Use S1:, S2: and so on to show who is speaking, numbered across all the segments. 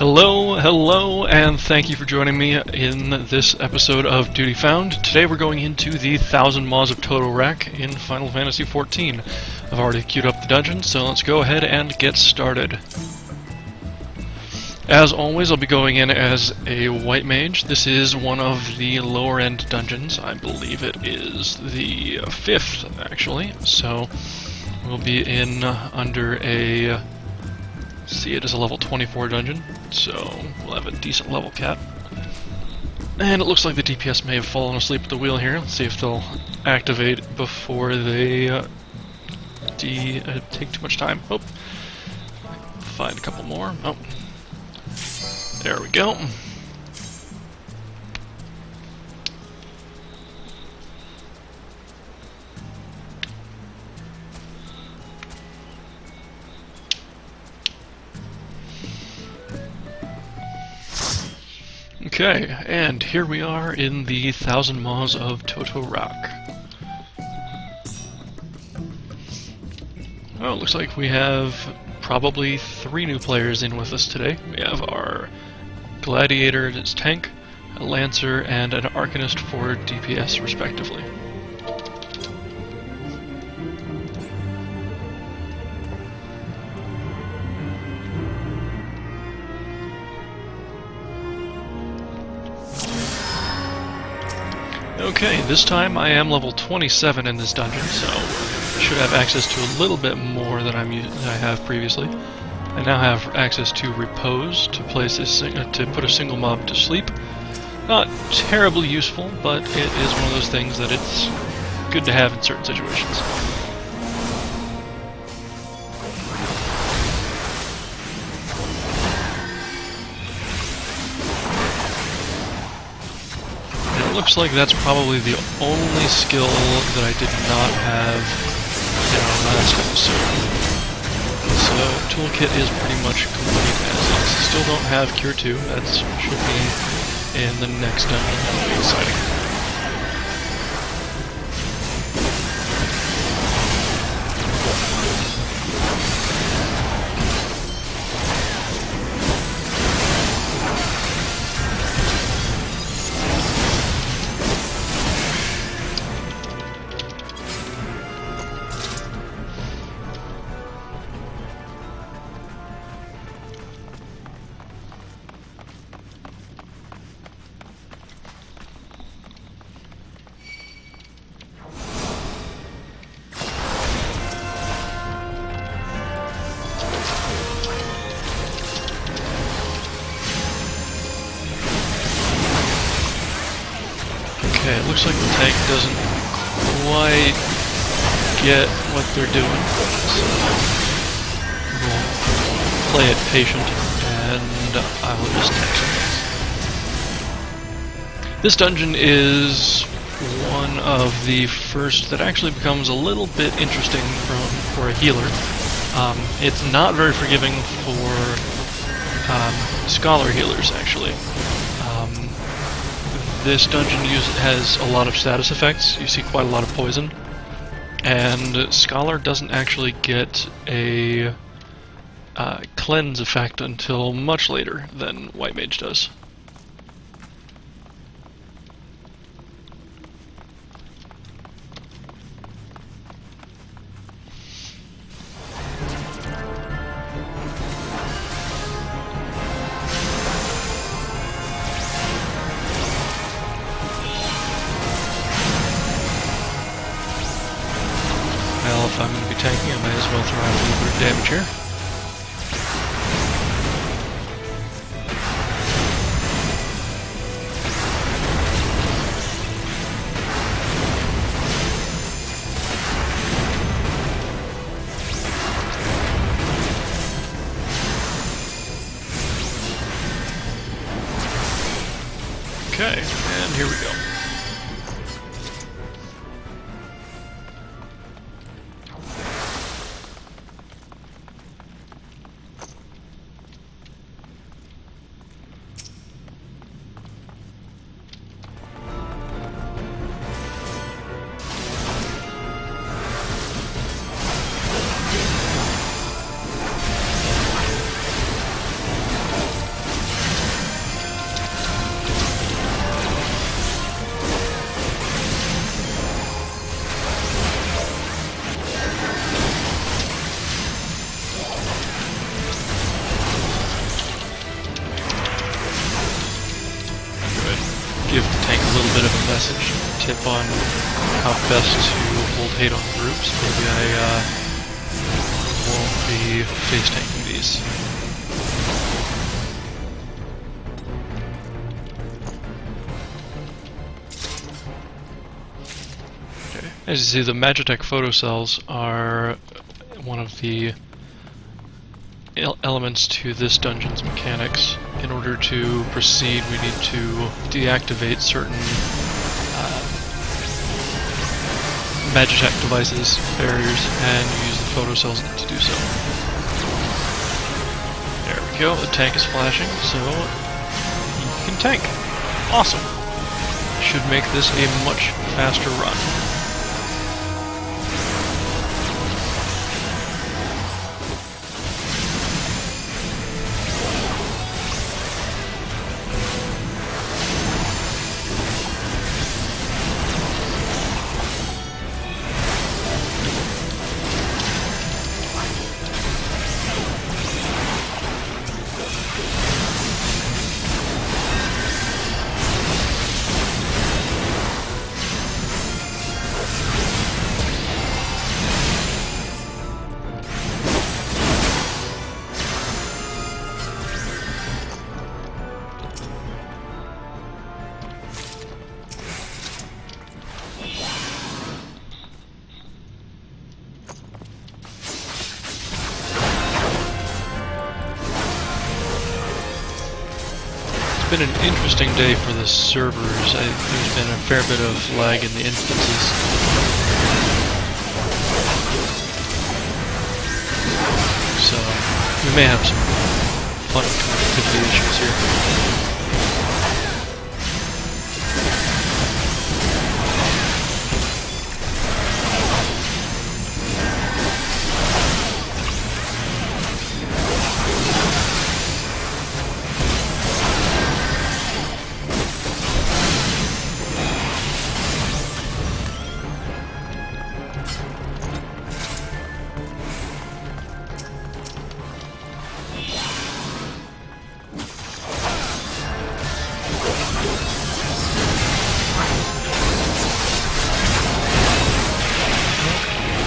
S1: Hello, and thank you for joining me in this episode of Duty Found. Today we're going into the 1000 Maws of Toto-Rak in Final Fantasy XIV. I've already queued up the dungeon, so let's go ahead and get started. As always, I'll be going in as a white mage. This is one of the lower end dungeons. I believe it is the 5th, actually. So we'll be in under a... see, it is a level 24 dungeon, so we'll have a decent level cap. And it looks like the DPS may have fallen asleep at the wheel here. Let's see if they'll activate before they take too much time. Oh, find a couple more. Oh, there we go. Okay, and here we are in the 1000 Maws of Toto-Rak. Oh, it looks like we have probably 3 new players in with us today. We have our Gladiator as tank, a Lancer, and an Arcanist for DPS, respectively. Okay, this time I am level 27 in this dungeon, so I should have access to a little bit more than I have previously. I now have access to Repose to place to put a single mob to sleep. Not terribly useful, but it is one of those things that it's good to have in certain situations. Looks like that's probably the only skill that I did not have in our last episode. So toolkit is pretty much complete as is. Still don't have Cure 2. That should be in the next dungeon. That'll be exciting. Okay, it looks like the tank doesn't quite get what they're doing, so we'll play it patient, and I will just tank some things. This dungeon is one of the first that actually becomes a little bit interesting for a healer. It's not very forgiving for scholar healers, actually. This dungeon has a lot of status effects. You see quite a lot of poison. And Scholar doesn't actually get a cleanse effect until much later than White Mage does. Well, if I'm going to be tanking, I might as well throw out a little bit of damage here. Okay, and here we go. message, tip on how best to hold hate on groups. Maybe I won't be face tanking these. Okay. As you see, the Magitech photocells are one of the elements to this dungeon's mechanics. In order to proceed, we need to deactivate certain Magitech devices, barriers, and use the photocells to do so. There we go, the tank is flashing, so you can tank. Awesome. Should make this a much faster run. It's been an interesting day for the servers. There's been a fair bit of lag in the instances. So we may have some fun connectivity issues here.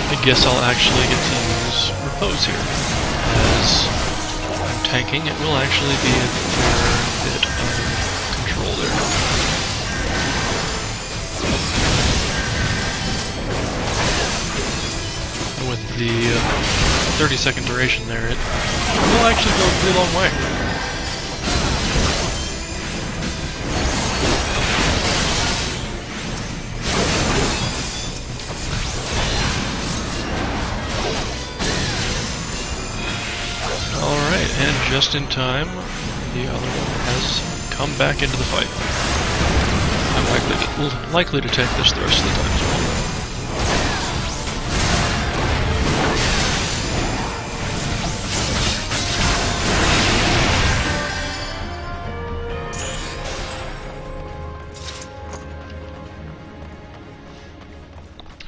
S1: I guess I'll actually get to use repose here. As I'm tanking, it will actually be a fair bit of control there. And with the 30-second duration there, it will actually go a pretty long way. And just in time, the other one has come back into the fight. I'm likely to take this the rest of the time as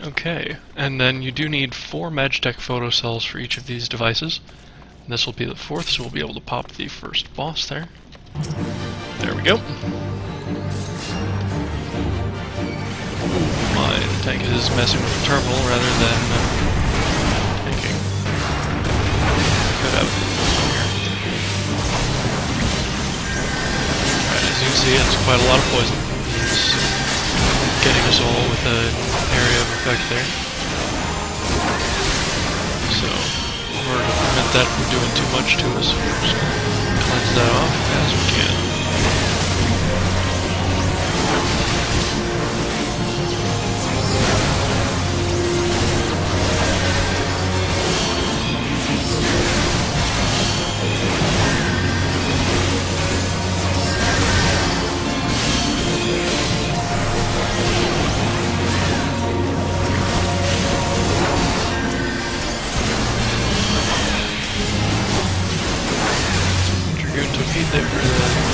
S1: well. Okay, and then you do need 4 Magitech photocells for each of these devices. This will be the 4th, so we'll be able to pop the first boss there. There we go. My tank is messing with the terminal rather than tanking. Could have Alright, as you can see, it's quite a lot of poison. It's getting us all with an area of effect there. So, in order to prevent that from doing too much to us, we're just going to cleanse that off as we can.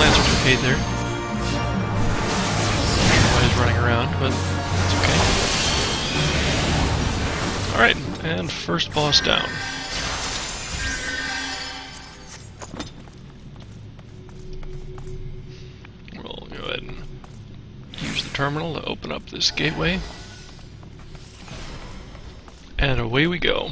S1: Lancer took aid there. Not sure why he's running around, but it's okay. Alright, and first boss down. We'll go ahead and use the terminal to open up this gateway. And away we go.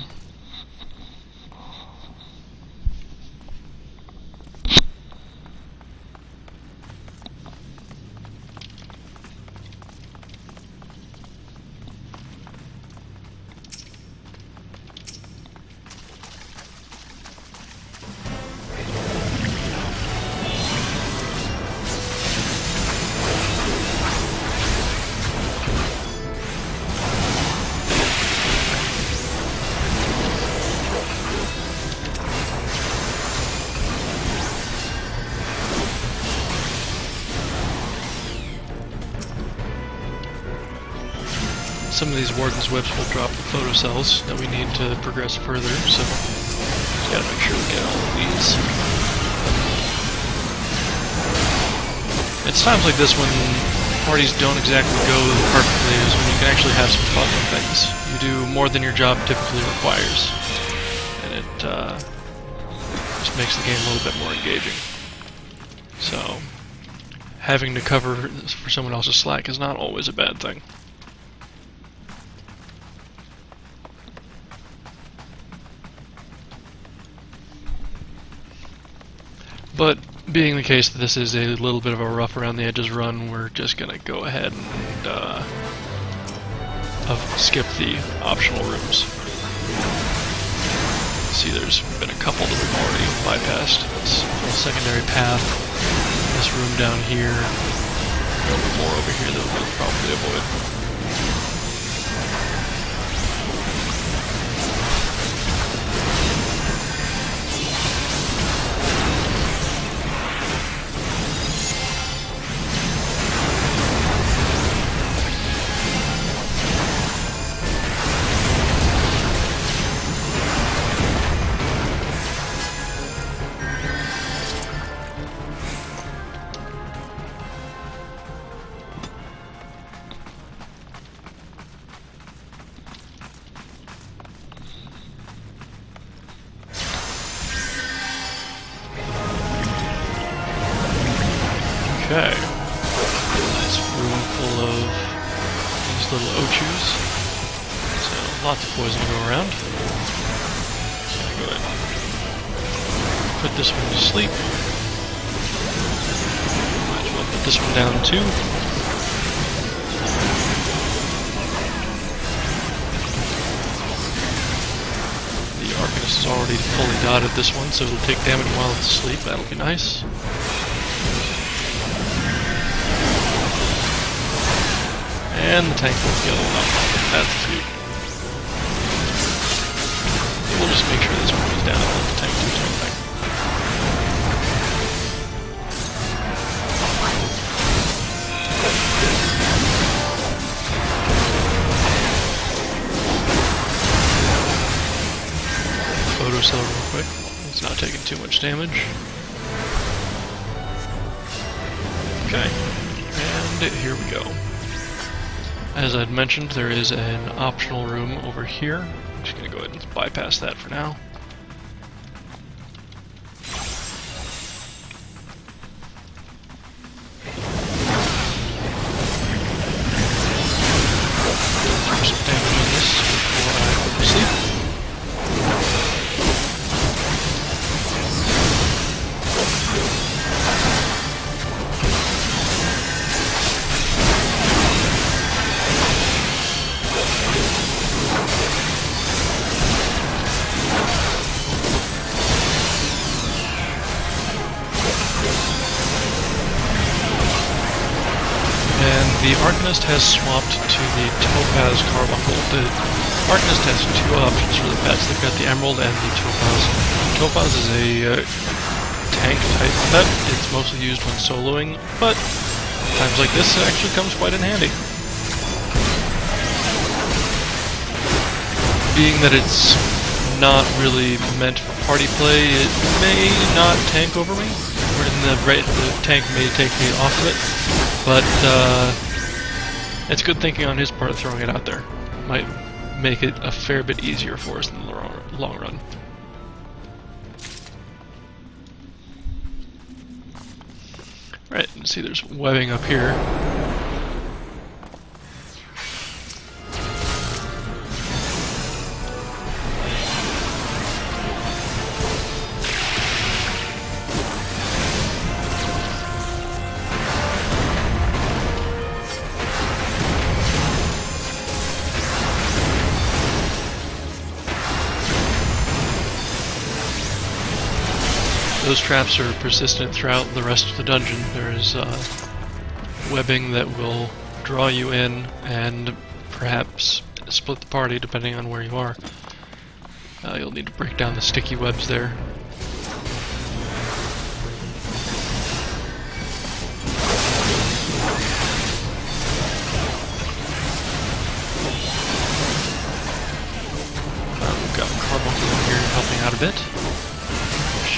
S1: Some of these Warden's Whips will drop the photocells that we need to progress further, so just gotta make sure we get all of these. It's times like this when parties don't exactly go perfectly is when you can actually have some fun with things. You do more than your job typically requires, and it just makes the game a little bit more engaging. So, having to cover for someone else's slack is not always a bad thing. But being the case that this is a little bit of a rough around the edges run, we're just gonna go ahead and skip the optional rooms. See, there's been a couple that we've already bypassed. This little secondary path, this room down here, a little more over here that we'll probably avoid. Okay, nice room full of these little Ochus. So lots of poison to go around. Gonna go ahead and put this one to sleep. Might as well put this one down too. The Arcanist is already fully dotted this one, so it'll take damage while it's asleep. That'll be nice. And the tank will kill him. That's cute. We'll just make sure this one goes down and let the tank do its own thing. Photocell real quick. It's not taking too much damage. Okay. And here we go. As I'd mentioned, there is an optional room over here. I'm just going to go ahead and bypass that for now. Throw some damage on this before I go to sleep. The Arcanist has swapped to the Topaz Carbuncle. The Arcanist has two options for the pets. They've got the Emerald and the Topaz. Topaz is a tank-type pet. It's mostly used when soloing, but times like this it actually comes quite in handy. Being that it's not really meant for party play, it may not tank over me. Or in the tank may take me off of it, but it's good thinking on his part throwing it out there. Might make it a fair bit easier for us in the long run. Right, see there's webbing up here. those traps are persistent throughout the rest of the dungeon. There is webbing that will draw you in and perhaps split the party depending on where you are. You'll need to break down the sticky webs there. We've got Carbuncle in here helping out a bit.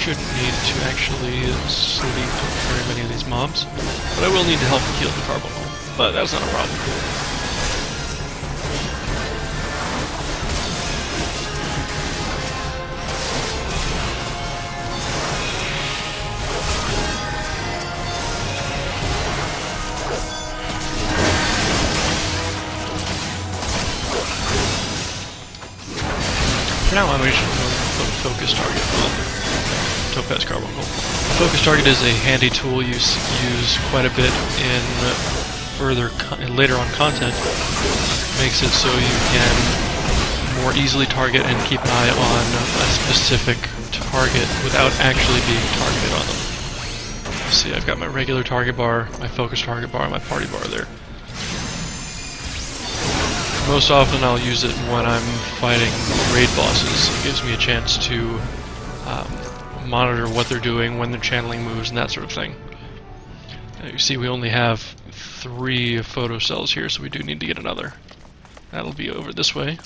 S1: Shouldn't need to actually sleep very many of these mobs, but I will need to help heal the Carbuncle, but that's not a problem. For now, I'm going to focus target on Topaz Carbuncle. Focus target is a handy tool you use quite a bit in later on content. Makes it so you can more easily target and keep an eye on a specific target without actually being targeted on them. See, I've got my regular target bar, my focus target bar, and my party bar there. Most often I'll use it when I'm fighting raid bosses. It gives me a chance to monitor what they're doing, when they're channeling moves, and that sort of thing. You see we only have 3 photo cells here, so we do need to get another. That'll be over this way.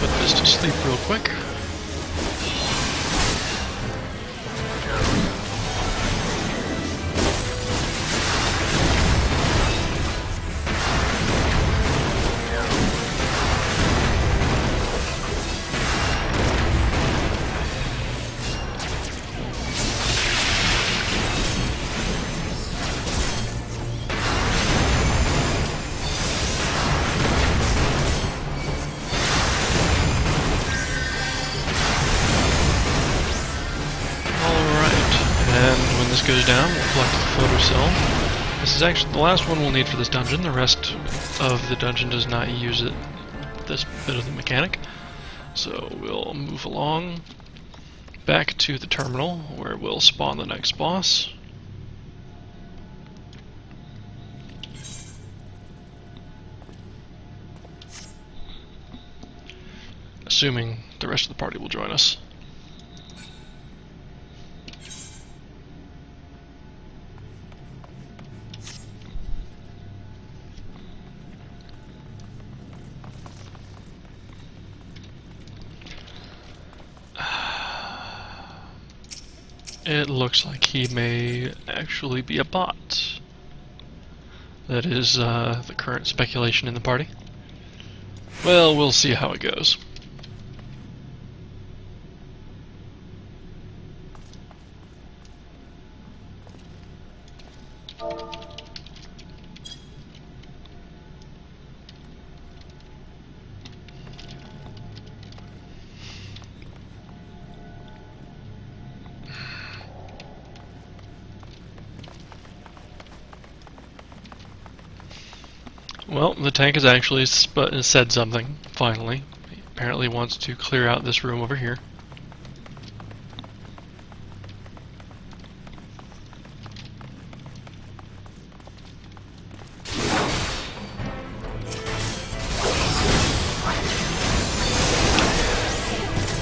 S1: Put this to sleep real quick. This goes down, we'll collect the photo cell. This is actually the last one we'll need for this dungeon. The rest of the dungeon does not use it, this bit of the mechanic. So we'll move along back to the terminal where we'll spawn the next boss. Assuming the rest of the party will join us. It looks like he may actually be a bot. That is the current speculation in the party. Well, we'll see how it goes. Well, the tank has actually said something, finally. He apparently wants to clear out this room over here.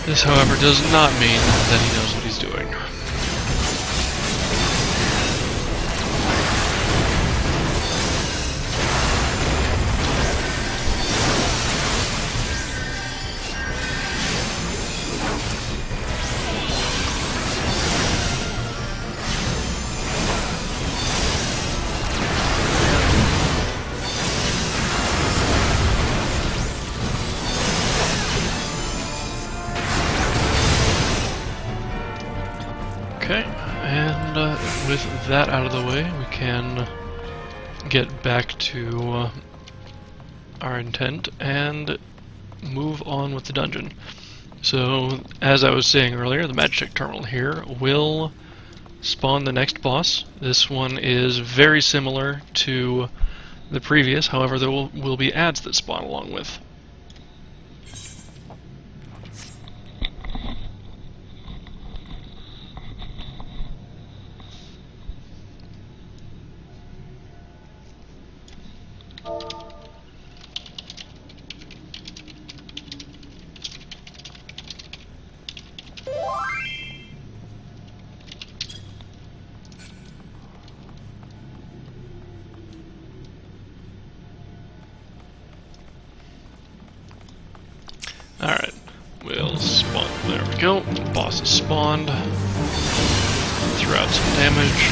S1: This, however, does not mean that he knows what he's doing. Okay, and with that out of the way, we can get back to our intent and move on with the dungeon. So, as I was saying earlier, the Magitech terminal here will spawn the next boss. This one is very similar to the previous, however there will be ads that spawn along with. Alright, we'll spawn. There we go. Boss is spawned. Throw out some damage.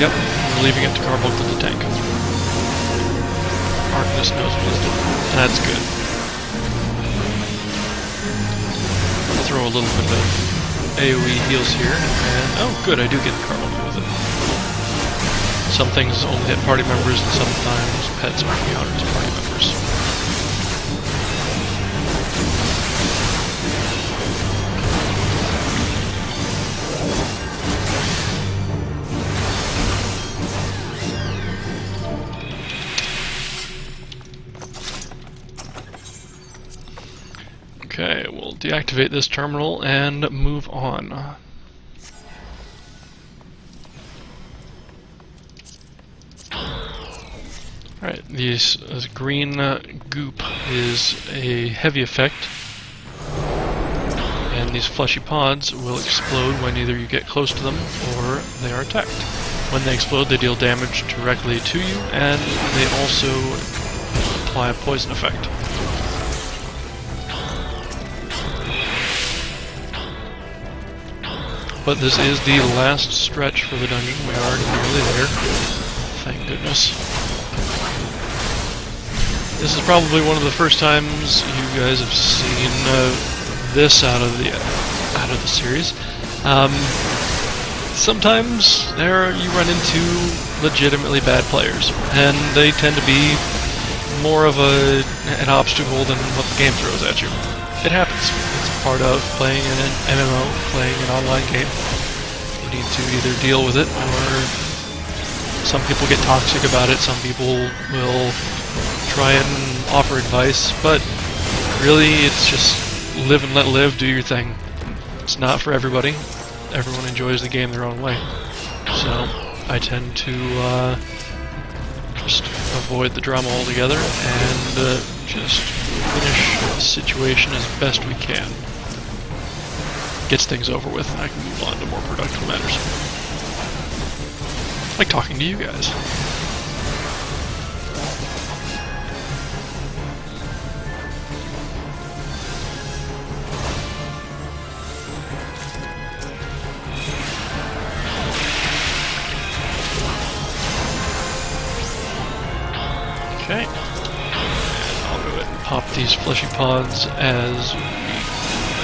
S1: Yep, we're leaving it to Carbulk to the tank. Arcness knows what he's doing. That's good. I'll throw a little bit of AoE heals here, and oh good, I do get Carbulk with it. Some things only hit party members, and sometimes pets might be honored as party members. Okay, we'll deactivate this terminal and move on. Alright, this green goop is a heavy effect, and these fleshy pods will explode when either you get close to them or they are attacked. When they explode, they deal damage directly to you, and they also apply a poison effect. But this is the last stretch for the dungeon. We are nearly there. Thank goodness. This is probably one of the first times you guys have seen this out of the series. Sometimes you run into legitimately bad players, and they tend to be more of an obstacle than what the game throws at you. It happens. It's part of playing an MMO, playing an online game. You need to either deal with it, or some people get toxic about it, some people will try and offer advice, but really it's just live and let live, do your thing. It's not for everybody. Everyone enjoys the game their own way. So I tend to just avoid the drama altogether and just finish the situation as best we can. Gets things over with, and I can move on to more productive matters. Like talking to you guys. Okay. I'll go ahead and pop these fleshy pods as we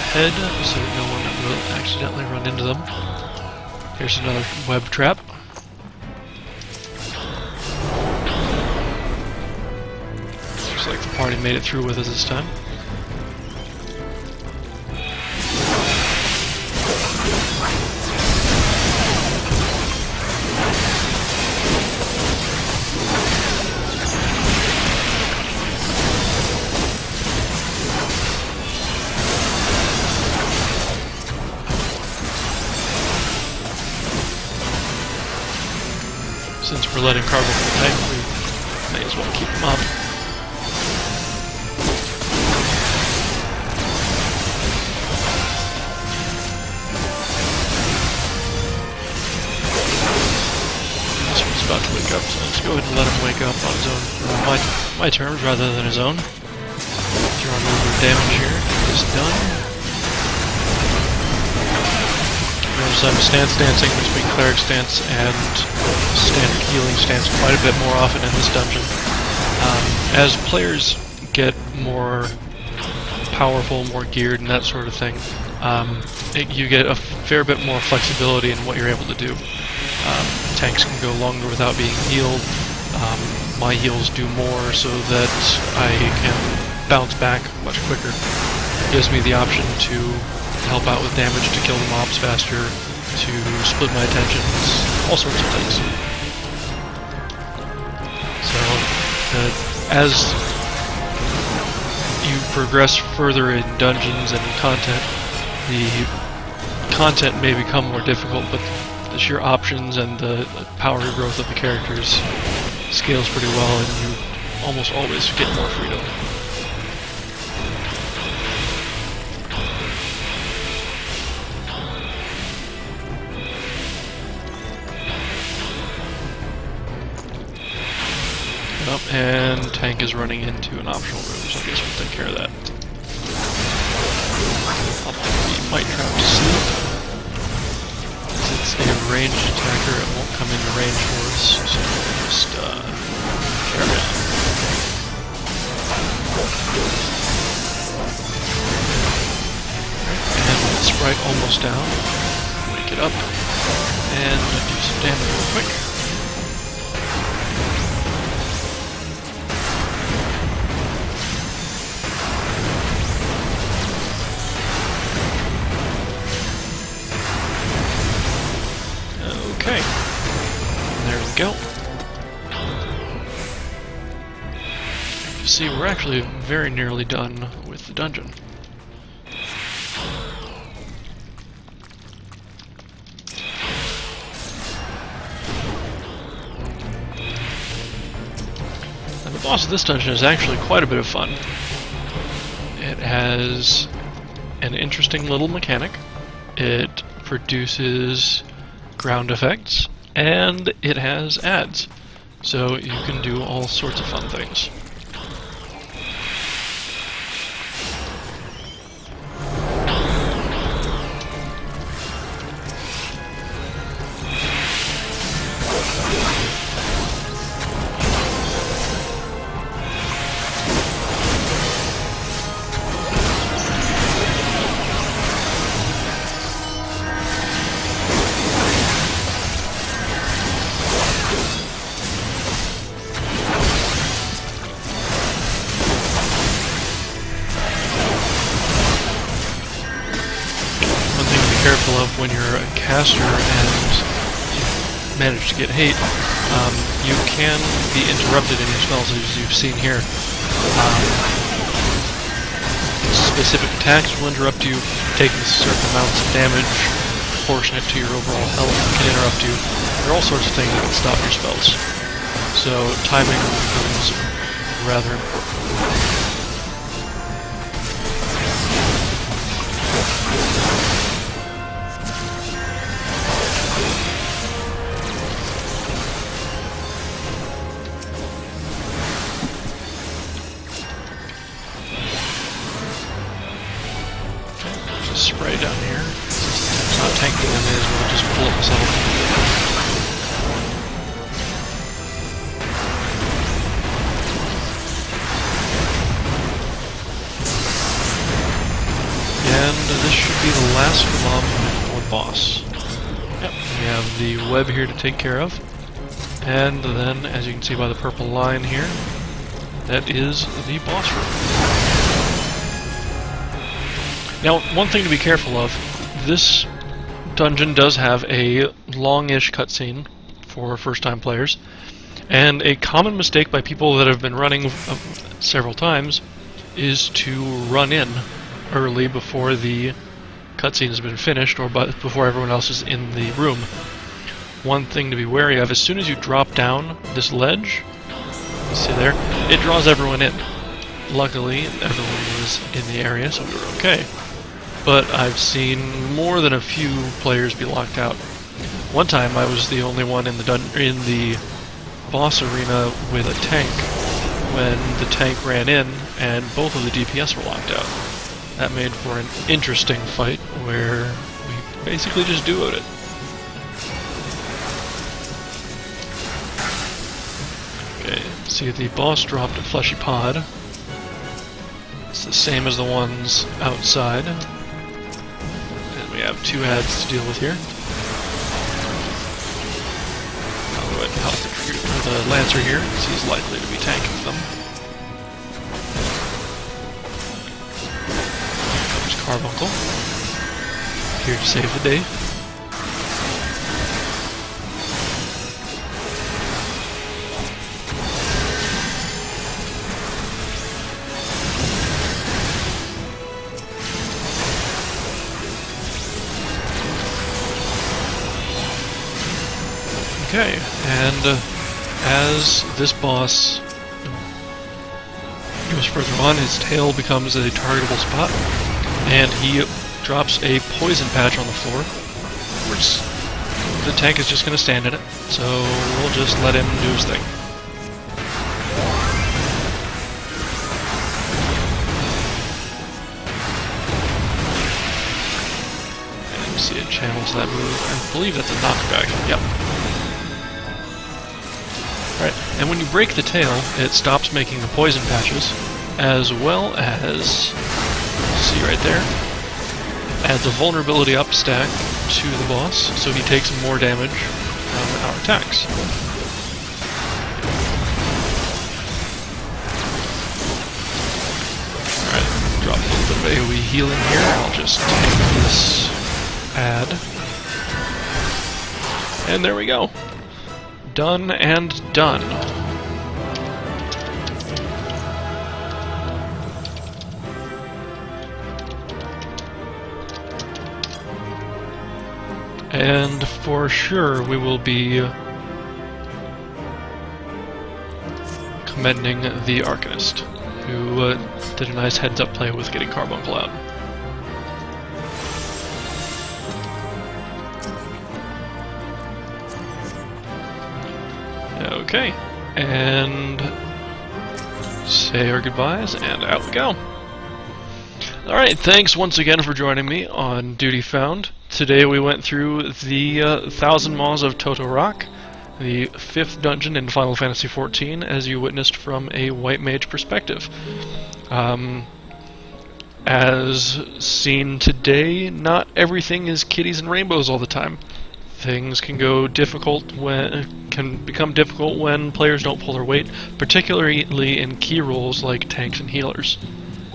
S1: head, so no one will accidentally run into them. Here's another web trap. Looks like the party made it through with us this time. Since we're letting Carbulk in the tank, we may as well keep him up. This one's about to wake up, so let's go ahead and let him wake up on his own, my terms rather than his own. Throw on a little bit of damage here. Get this done. Notice I'm stance dancing between cleric stance and standard healing stance quite a bit more often in this dungeon. As players get more powerful, more geared, and that sort of thing, you get a fair bit more flexibility in what you're able to do. Tanks can go longer without being healed. My heals do more so that I can bounce back much quicker. It gives me the option to help out with damage, to kill the mobs faster, to split my attentions, all sorts of things. So, as you progress further in dungeons and in content, the content may become more difficult, but the sheer options and the power growth of the characters scales pretty well, and you almost always get more freedom. And tank is running into an optional room, so I guess we'll take care of that. I'll put the Might Trap to sleep. As it's a ranged attacker, it won't come into range for us, so we'll just carry on. And with the sprite almost down, wake it up, and do some damage real quick. Okay, there we go. You see, we're actually very nearly done with the dungeon. And the boss of this dungeon is actually quite a bit of fun. It has an interesting little mechanic. It produces ground effects, and it has ads, so you can do all sorts of fun things. Careful of when you're a caster and you manage to get hate, you can be interrupted in your spells, as you've seen here. Specific attacks will interrupt you, taking certain amounts of damage, proportionate to your overall health can interrupt you. There are all sorts of things that can stop your spells. So timing becomes rather important. Spray down here. It's not tank damage, may as well just pull up myself. And this should be the last mob before the boss. Yep, we have the web here to take care of. And then, as you can see by the purple line here, that is the boss room. Now, one thing to be careful of, this dungeon does have a long-ish cutscene for first-time players, and a common mistake by people that have been running several times is to run in early before the cutscene has been finished, or before everyone else is in the room. One thing to be wary of, as soon as you drop down this ledge, see there, it draws everyone in. Luckily, everyone was in the area, so we were okay. But I've seen more than a few players be locked out. One time I was the only one in the boss arena with a tank when the tank ran in and both of the DPS were locked out. That made for an interesting fight where we basically just duoed it. Okay, see the boss dropped a fleshy pod. It's the same as the ones outside. And we have 2 ads to deal with here. I'll go ahead and help the Lancer here, because he's likely to be tanking them. Here comes Carbuncle, here to save the day. Okay, and as this boss goes further on, his tail becomes a targetable spot, and he drops a poison patch on the floor, which the tank is just going to stand in it, so we'll just let him do his thing. And see it channels that move. I believe that's a knockback. Yep. Right, and when you break the tail, it stops making the poison patches, as well as, see right there, adds a vulnerability up stack to the boss, so he takes more damage from our attacks. Alright, drop a little bit of AoE healing here. I'll just take this ad. And there we go. Done and done. And for sure we will be commending the Arcanist, who did a nice heads-up play with getting Carbuncle out. Okay, and say our goodbyes, and out we go. Alright, thanks once again for joining me on Duty Found. Today we went through the 1,000 Maws of Toto-Rak, the 5th dungeon in Final Fantasy XIV, as you witnessed from a white mage perspective. As seen today, not everything is kitties and rainbows all the time. Things can become difficult when players don't pull their weight, particularly in key roles like tanks and healers.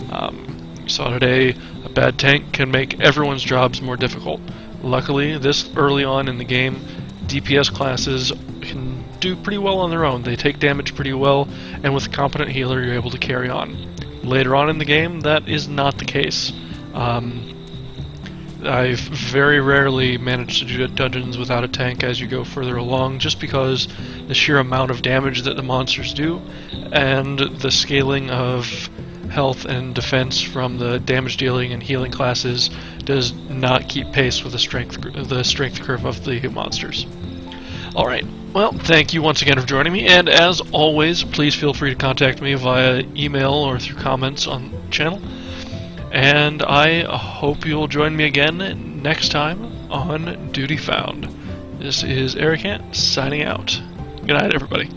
S1: You saw today, a bad tank can make everyone's jobs more difficult. Luckily, this early on in the game, DPS classes can do pretty well on their own. They take damage pretty well, and with a competent healer, you're able to carry on. Later on in the game, that is not the case. I've very rarely managed to do dungeons without a tank as you go further along, just because the sheer amount of damage that the monsters do, and the scaling of health and defense from the damage dealing and healing classes does not keep pace with the strength curve of the monsters. Alright, well, thank you once again for joining me, and as always, please feel free to contact me via email or through comments on the channel. And I hope you'll join me again next time on Duty Found. This is Eric Ant, signing out. Good night, everybody.